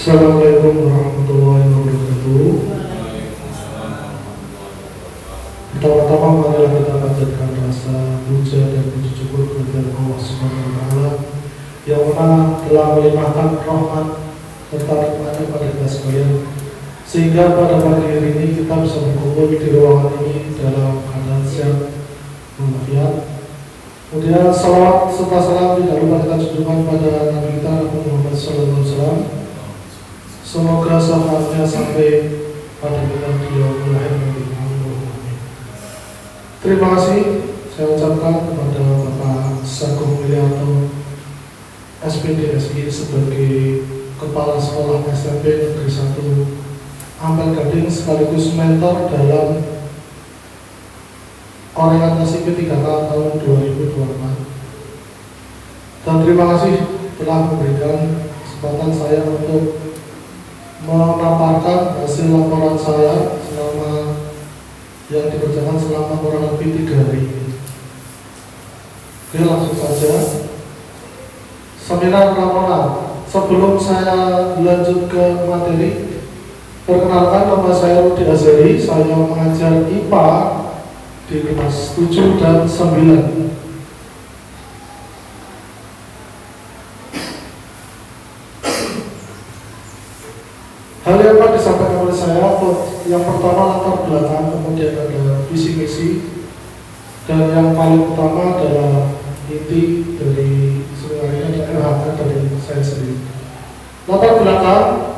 Assalamualaikum warahmatullahi wabarakatuh. Pertama-tama marilah kita panjatkan rasa puja dan puji syukur kepada Allah Subhanahu wa taala yang mana telah melimpahkan rahmat serta nikmatnya pada kita sekalian, sehingga pada pagi hari ini kita bisa berkumpul di ruangan ini dalam keadaan sehat walafiat. Kemudian salawat serta salam tidak lupa kita tunjukkan pada Nabi kita Muhammad SAW. Semoga syafaatnya sampai pada kita beliau lahir nanti. Terima kasih saya ucapkan kepada Bapak Sagung Wilianto SPD SI sebagai Kepala Sekolah SMP Negeri 1 Ampel Gading sekaligus mentor dalam orientasi P3K tahun 2024. Dan terima kasih telah memberikan kesempatan saya untuk memaparkan hasil laporan saya selama yang dikerjakan selama kurang lebih 3 hari ini. Oke, langsung saja. Seminar laporan. Sebelum saya lanjut ke materi, perkenalkan nama saya Rudi Azari. Saya mengajar IPA di kelas 7 dan 9. Hal yang akan disampaikan oleh saya, yang pertama latar belakang, kemudian ada visi misi, dan yang paling utama adalah inti dari sebenarnya LHK dari saya sendiri. Latar belakang,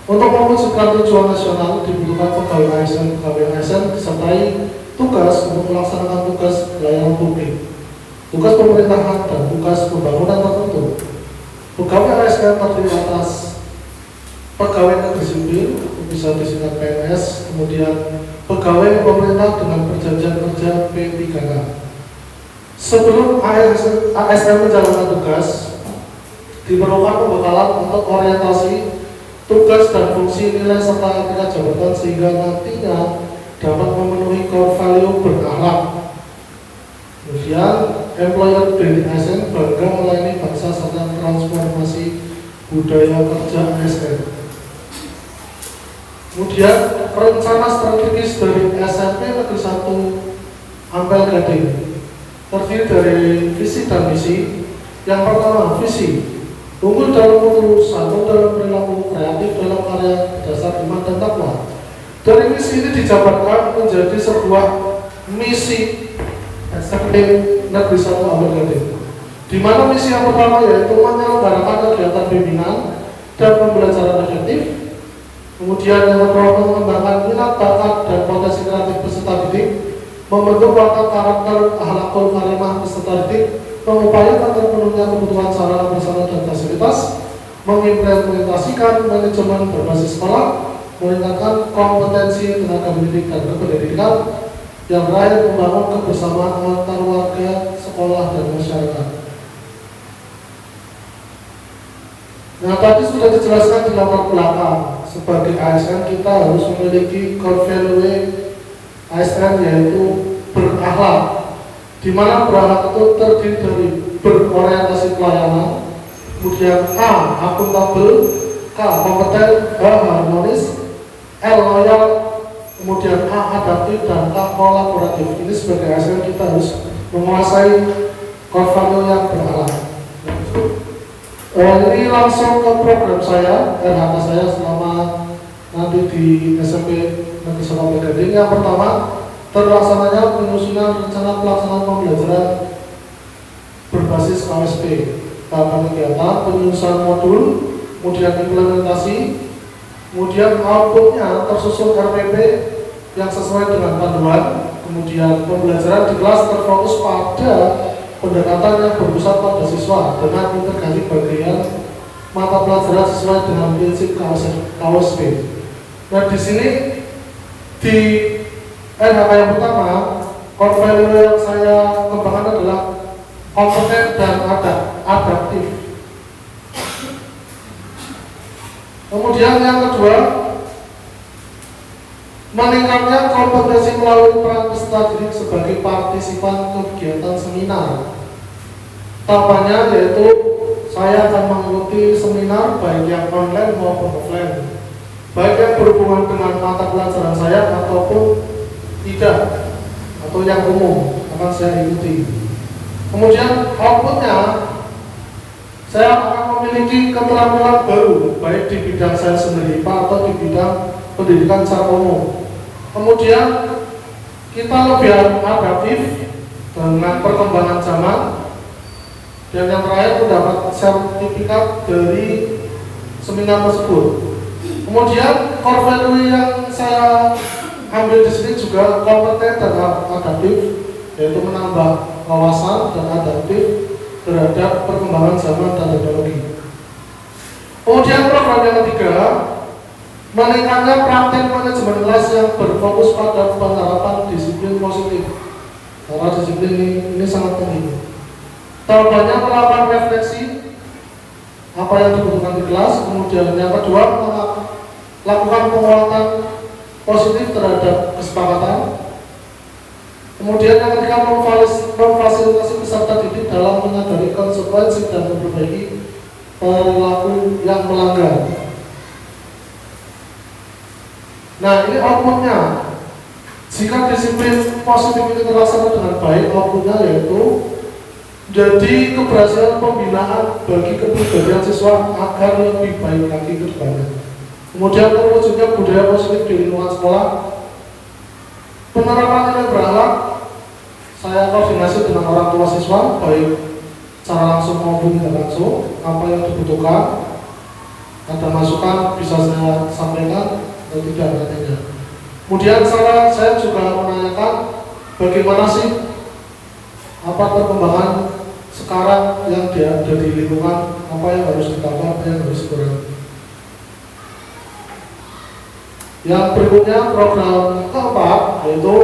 untuk mewujudkan tujuan nasional dibutuhkan pegawai ASN disertai tugas untuk melaksanakan tugas pelayanan publik, tugas pemerintahan dan tugas pembangunan tertentu. Pegawai ASN terdiri atas pegawai negeri sipil, bisa disingkat PNS, kemudian pegawai pemerintah dengan perjanjian kerja P3K. Sebelum ASN menjalankan tugas, diperlukan pembekalan untuk orientasi tugas dan fungsi nilai serta etika jabatan sehingga nantinya dapat memenuhi core value berakhlak. Kemudian employer branding ASN bangga melayani bangsa serta transformasi budaya kerja ASN. Kemudian rencana strategis dari SMP Negeri 1 Ampel Gading terdiri dari visi dan misi. Yang pertama, visi unggul dalam mutu, santun dalam perilaku, kreatif dalam karya, dasar iman dan takwa. Dari misi ini dijabarkan menjadi sebuah misi SMP Negeri 1 Ampel Gading, di mana misi yang pertama yaitu menyelenggarakan kegiatan bimbingan dan pembelajaran efektif. Kemudian yang kedua, mengembangkan minat, bakat, dan potensi kreatif peserta didik, membentuk watak karakter akhlakul karimah peserta didik, mengupayakan terpenuhnya kebutuhan sarana prasarana dan fasilitas, mengimplementasikan manajemen berbasis sekolah, meningkatkan kompetensi tenaga pendidik dan kependidikan, yang berakhir membangun kebersamaan antar warga, sekolah, dan masyarakat. Nah, tadi sudah dijelaskan di latar belakang. Sebagai ASN kita harus memiliki core value ASN yaitu berakhlak, di mana berakhlak itu terdiri dari berorientasi pelayanan, kemudian A. akuntabel, K. kompeten, H. harmonis, L. loyal, kemudian A. adaptif, dan K. kolaboratif. Ini sebagai ASN kita harus menguasai core value yang berakhlak. Ini langsung ke program saya, LHK saya selama nanti di SMP Negeri 1 Ampel Gading. Yang pertama, terlaksananya penyusunan rencana pelaksanaan pembelajaran berbasis KSP, tahapan kegiatan, penyusunan modul, kemudian implementasi, kemudian outputnya tersusun RPP yang sesuai dengan panduan, kemudian pembelajaran di kelas terfokus pada pendekatan yang berpusat pada siswa dengan integrasi bagian mata pelajaran sesuai dengan prinsip KSP. Nah, di sini di LHK yang pertama, core value yang saya kembangkan adalah kompeten dan adaptif. Kemudian yang kedua, meningkatnya kompetensi melalui peran peserta didik sebagai partisipan kegiatan seminar. Tahapannya yaitu saya akan mengikuti seminar baik yang online maupun offline, baik yang berhubungan dengan mata pelajaran saya ataupun tidak, atau yang umum akan saya ikuti. Kemudian outputnya, saya akan memiliki keterampilan baru baik di bidang saya sendiri Pak atau di bidang pendidikan secara umum. Kemudian kita lebih adaptif dengan perkembangan zaman, dan yang terakhir mendapat sertifikat dari seminar tersebut. Kemudian core value yang saya ambil di sini juga kompeten dan adaptif, yaitu menambah wawasan dan adaptif terhadap perkembangan zaman dan teknologi. Kemudian program yang ketiga, meningkatnya praktek manajemen les yang berfokus pada penerapan disiplin positif. Karena disiplin ini sangat penting. Terbanyak melakukan refleksi apa yang dibutuhkan di kelas. Kemudian yang kedua, lakukan penguatan positif terhadap kesepakatan. Kemudian yang ketiga, memfasilitasi peserta didik dalam menyadari konsekuensi dan memperbaiki perilaku yang melanggar. Nah, ini outputnya. Jika disiplin positif ini terlaksana dengan baik, outputnya yaitu jadi keberhasilan pembinaan bagi kepribadian siswa agar lebih baik lagi ke depannya. Kemudian terwujudnya budaya positif di lingkungan sekolah. Penerapan nilai berakhlak, saya koordinasi dengan orang tua siswa baik secara langsung maupun tidak langsung. Apa yang dibutuhkan, ada masukan bisa saya sampaikan atau tidak nantinya. Kemudian saya juga menanyakan bagaimana sih apa perkembangan sekarang yang ada di lingkungan, apa yang harus ditambah, apa yang harus dikurangi. Yang berikutnya program keempat yaitu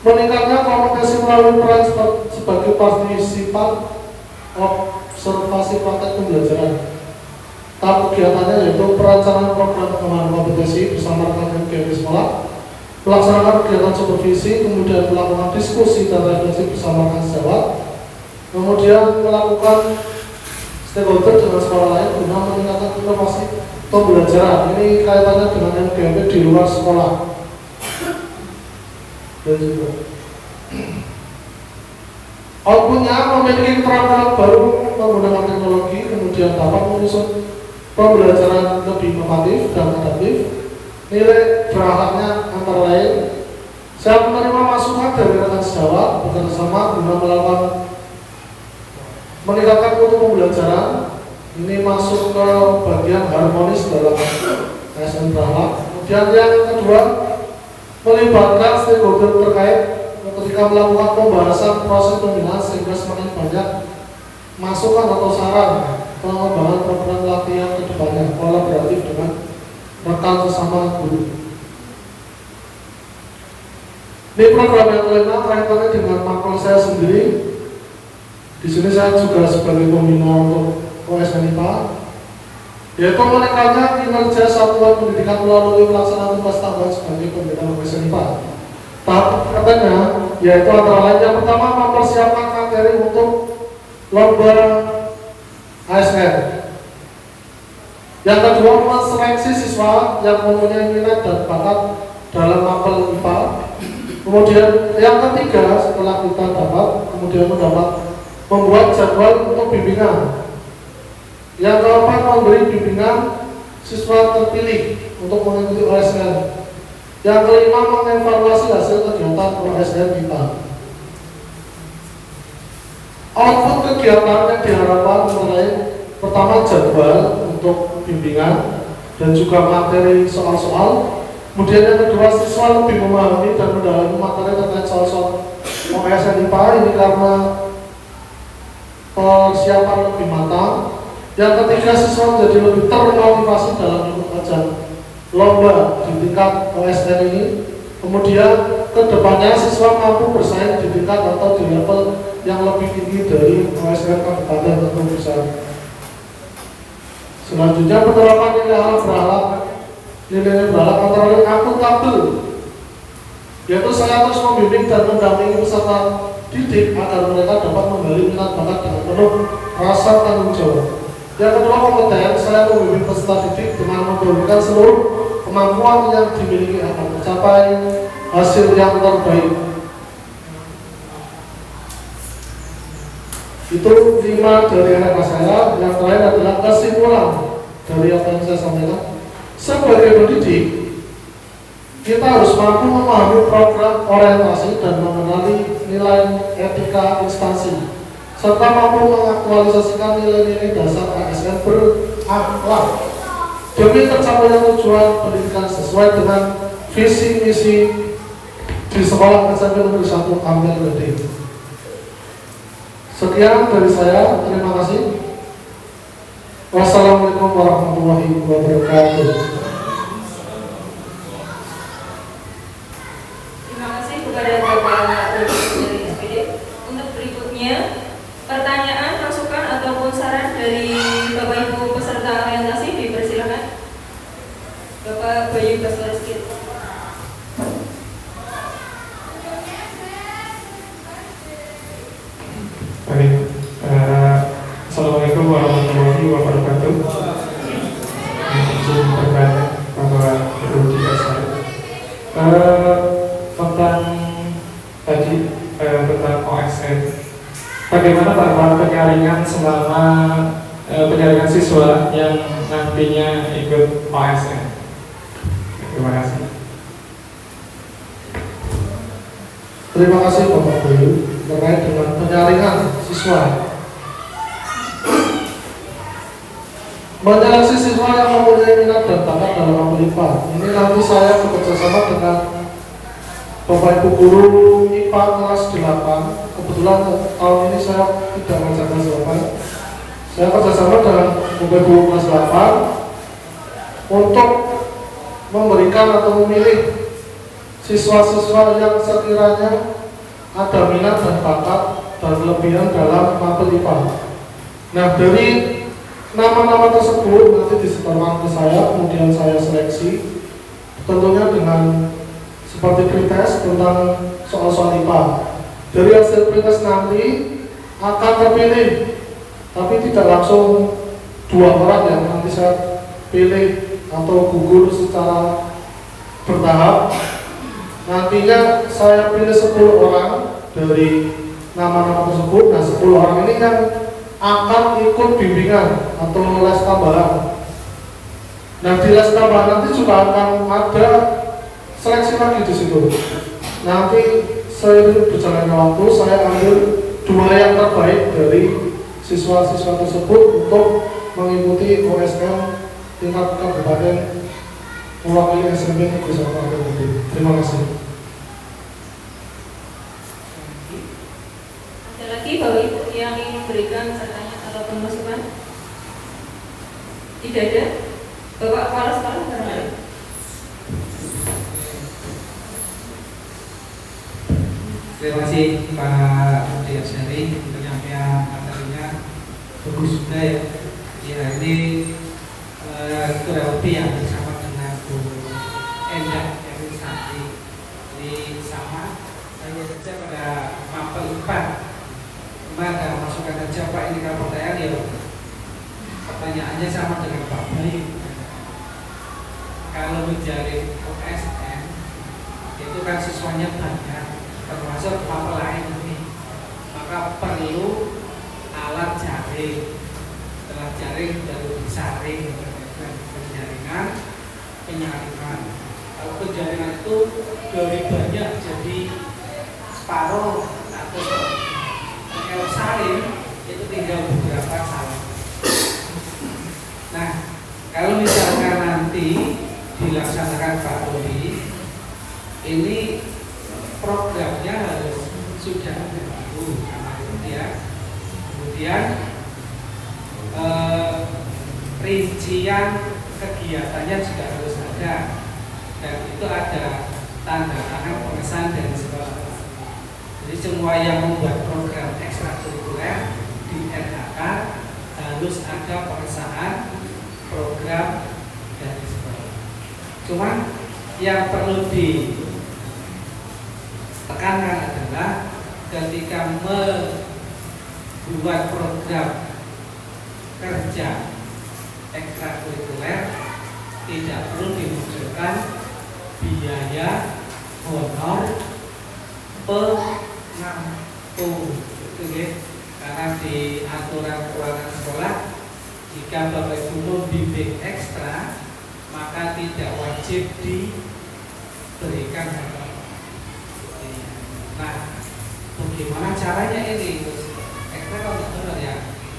meningkatnya kompetensi melalui peran sebagai partisipan observasi praktek pembelajaran. Tahap kegiatannya yaitu perencanaan program pengembangan kompetensi bersama rekan di sekolah, melaksanakan kegiatan supervisi, kemudian melakukan diskusi dan refleksi bersama rekan sejawat, kemudian melakukan stakeholder dengan sekolah lain guna meningkatkan inovasi pembelajaran. Ini kaitannya dengan MGMP di luar sekolah. Dan juga outputnya memiliki keterampilan baru menggunakan teknologi, kemudian dapat menyusun pembelajaran lebih inovatif dan adaptif. Nilai berakhlaknya antara lain, saya menerima masukan dari rekan sejawat bekerja sama guna melakukan meningkatkan mutu pembelajaran. Ini masuk ke bagian harmonis dalam ASN berakhlak. Kemudian yang kedua, melibatkan stakeholder terkait ketika melakukan pembahasan proses pembinaan sehingga semakin banyak masukan atau saran pengembangan program latihan ke depannya, kolaboratif dengan rekan sesama guru. Ini program yang kelima kaitannya dengan makro saya sendiri. Di sini saya juga sebagai pembina untuk OSN IPA, yaitu meningkatnya kinerja satuan pendidikan melalui pelaksanaan tugas tambahan sebagai pembina OSN IPA. Tahap katanya yaitu antara lain yang pertama mempersiapkan materi untuk lomba ASN. Yang kedua, menseleksi siswa yang mempunyai minat dan bakat dalam mapel IPA. Kemudian yang ketiga, setelah kita dapat, kemudian membuat jadwal untuk bimbingan. Yang keempat, memberi bimbingan siswa terpilih untuk mengikuti OSN. Yang kelima, mengevaluasi hasil kegiatan OSN IPA. Output kegiatan yang diharapkan mulai pertama jadwal untuk bimbingan dan juga materi soal-soal. Kemudian yang kedua, siswa lebih memahami dan mendalami materi terkait soal-soal OSN IPA ini karena persiapan lebih matang. Yang ketiga, siswa menjadi lebih termotivasi dalam ikut ajang lomba di tingkat OSN ini. Kemudian kedepannya siswa mampu bersaing di tingkat atau di level yang lebih tinggi dari OSN kabupaten atau pusat. Selanjutnya, penerapan nilai berakhlak antara lain akuntabel, yaitu saya terus membimbing dan mendampingi peserta didik agar mereka dapat menggali minat bakat dengan penuh rasa tanggung jawab. Yang kedua, kompeten. Saya membimbing peserta didik dengan memperhatikan seluruh kemampuan yang dimiliki agar mencapai hasil yang terbaik. Itu 5 dari anak saya. Yang terakhir adalah kesimpulan dari apa yang saya sampaikan. Sebagai pendidik, kita harus mampu memahami program orientasi dan mengenali nilai etika instansi, serta mampu mengaktualisasikan nilai-nilai dasar ASN berakhlak demi tercapainya tujuan pendidikan sesuai dengan visi misi di sekolah SMP Negeri 1 Ampel Gede. Sekian dari saya, terima kasih. Wassalamualaikum warahmatullahi wabarakatuh. Terima kasih kepada Bapak dari SPD. Untuk berikutnya, pertanyaan, masukan ataupun saran dari Bapak Ibu peserta orientasi dipersilakan. Bapak Bayu Baswarizky. Baik, Assalamualaikum warahmatullahi wabarakatuh. Izin bertanya Bapak Rudi Kasar tentang tadi tentang OSN. Bagaimana Bapak penyaringan selama penyaringan siswa yang nantinya ikut OSN? Terima kasih. Terima kasih Bapak Bayu. Terkait dengan penyaringan siswa, menyeleksi siswa yang mempunyai minat dan bakat dalam ambil IPA. Ini nanti saya bekerjasama dengan Bapak Ibu guru IPA kelas 8. Kebetulan tahun ini saya tidak mengajar kelas 8. Saya kerjasama dengan Bapak Ibu kelas 8 untuk memberikan atau memilih siswa-siswa yang sekiranya ada minat dan bakat dan kelebihan dalam mapel IPA. Nah, dari nama-nama tersebut nanti disetorkan ke saya, kemudian saya seleksi, tentunya dengan seperti pretest tentang soal-soal IPA. Dari hasil pretest nanti akan terpilih, tapi tidak langsung 2 orang yang nanti saya pilih atau gugur secara bertahap. Nantinya saya pilih 10 orang dari nama-nama tersebut. Nah, 10 orang ini yang akan ikut bimbingan atau les tambahan. Nah, di les tambahan nanti juga akan ada seleksi lagi di situ. Nanti seiring berjalannya waktu saya ambil 2 yang terbaik dari siswa-siswa tersebut untuk mengikuti OSN tingkat kabupaten mewakili SMP Negeri 1 Ampel Gede. Terima kasih. Ada lagi Bapak Ibu yang ingin memberikan pertanyaan ataupun masukan? Tidak ada. Bapak Kepala Sekolah barangkali. Terima kasih Pak Rudi Asyari, penyampaian materinya bagus juga ya. Ya, ini kurang lebih yang bersama dengan Bu Endah yang tadi. Ini sama, hanya saja pada mapel 4. Cuma ada masukan saja Pak, ini kalau pertanyaan ya pertanyaannya sama dengan Pak Bayu. Kalau menjaring OSN itu kan siswanya banyak, termasuk mapel lain ini, maka perlu alat jaring. Setelah jaring baru disaring, penyaringan. Kalau penjaringan itu dari banyak jadi separuh atau kalau saling itu tinggal beberapa saling. Nah, kalau misalkan nanti dilaksanakan Pak Rudi, ini programnya harus sudah ada dulu sama ya. Kemudian rincian kegiatannya juga harus ada, dan itu ada tanda tangan pengesahan dari sekolah. Jadi semua yang membuat program ekstrakurikuler di RHK harus ada pengesahan program dari sekolah. Cuman yang perlu tekankan adalah ketika membuat program kerja ekstrakurikuler tidak perlu dimunculkan biaya honor pengampu, gitu ya. Karena di aturan keuangan sekolah, jika Bapak Ibu membimbing ekstra, maka tidak wajib diberikan honor. Nah, bagaimana caranya ini? Ekstra kalau benar ya,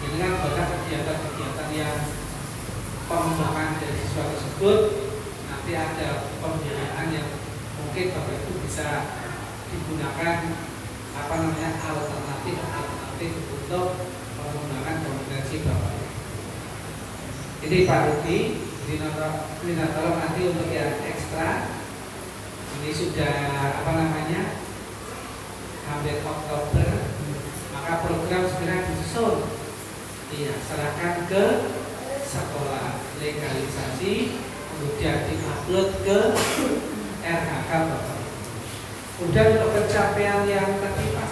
ini kan banyak kegiatan-kegiatan yang pengembangan dari siswa tersebut. Nanti ada pembiayaan yang mungkin Bapak Ibu bisa digunakan alternatif untuk pengembangan kompetensi Bapak Ibu. Ini Pak Ruki, ini tolong nanti untuk yang ekstra. Ini sudah hampir Oktober, maka program segera disusun. Iya, serahkan ke sekolah, legalisasi, kemudian diupload ke RHK Bapak. Kemudian untuk pencapaian yang tadi Pak,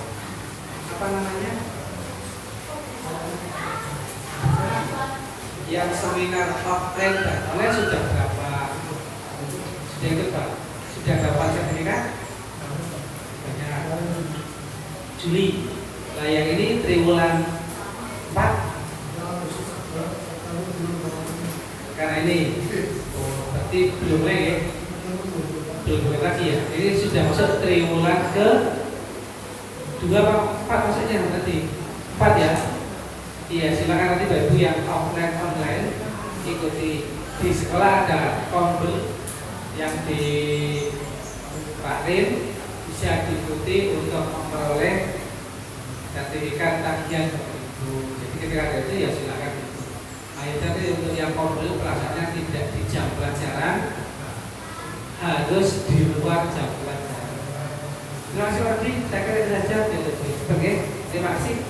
yang seminar offline dan online sudah berapa? Sudah ikut Pak? Sudah dapat sertifikat? Banyak. Juli. Nah yang ini triwulan 4. Karena ini, berarti belum lagi ya. Ini sudah masuk triwulan ke 2 apa 4 maksudnya nanti 4 ya. Iya, silakan nanti Bapak Ibu yang offline online ikuti. Di sekolah ada konbel yang di Pak Rin, bisa diikuti untuk memperoleh sertifikat tagihan Bapak Ibu. Jadi ketika ada itu ya silakan. Nah, tapi untuk yang konbel pelaksanaannya tidak di jam pelajaran, harus di luar jam pelajaran. Terima kasih Pak Rin, saya kira itu saja. Oke, terima kasih.